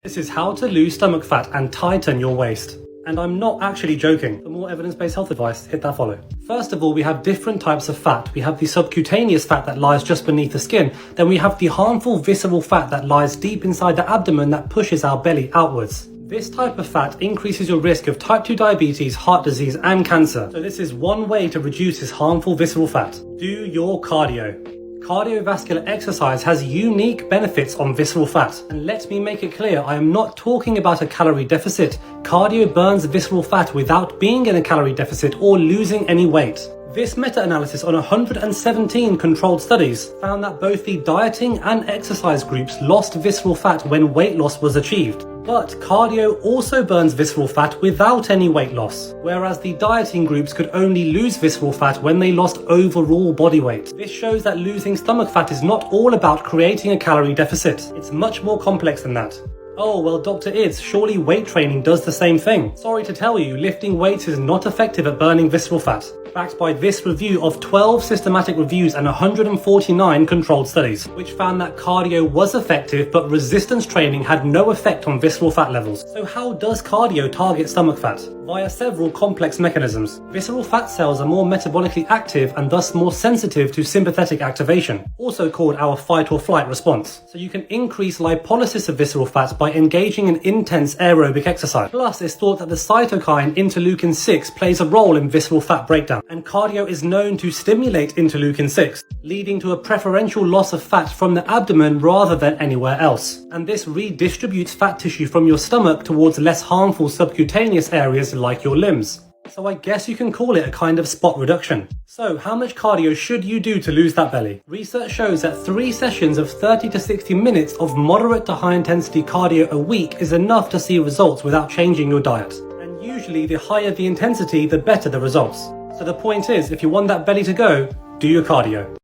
This is how to lose stomach fat and tighten your waist. And I'm not actually joking. For more evidence-based health advice, hit that follow. First of all, we have different types of fat. We have the subcutaneous fat that lies just beneath the skin. Then we have the harmful visceral fat that lies deep inside the abdomen that pushes our belly outwards. This type of fat increases your risk of type 2 diabetes, heart disease, and cancer. So this is one way to reduce this harmful visceral fat. Do your cardio. Cardiovascular exercise has unique benefits on visceral fat. And let me make it clear, I am not talking about a calorie deficit. Cardio burns visceral fat without being in a calorie deficit or losing any weight. This meta-analysis on 117 controlled studies found that both the dieting and exercise groups lost visceral fat when weight loss was achieved. But cardio also burns visceral fat without any weight loss, whereas the dieting groups could only lose visceral fat when they lost overall body weight. This shows that losing stomach fat is not all about creating a calorie deficit. It's much more complex than that. Oh, well, Dr. Ids, surely weight training does the same thing. Sorry to tell you, lifting weights is not effective at burning visceral fat. Backed by this review of 12 systematic reviews and 149 controlled studies, which found that cardio was effective, but resistance training had no effect on visceral fat levels. So how does cardio target stomach fat? Via several complex mechanisms. Visceral fat cells are more metabolically active and thus more sensitive to sympathetic activation, also called our fight or flight response. So you can increase lipolysis of visceral fat by engaging in intense aerobic exercise. Plus, it's thought that the cytokine interleukin 6 plays a role in visceral fat breakdown, and cardio is known to stimulate interleukin 6, leading to a preferential loss of fat from the abdomen rather than anywhere else. And this redistributes fat tissue from your stomach towards less harmful subcutaneous areas like your limbs. So I guess you can call it a kind of spot reduction. So how much cardio should you do to lose that belly? Research shows that 3 sessions of 30 to 60 minutes of moderate to high intensity cardio a week is enough to see results without changing your diet. And usually the higher the intensity, the better the results. So the point is, if you want that belly to go, do your cardio.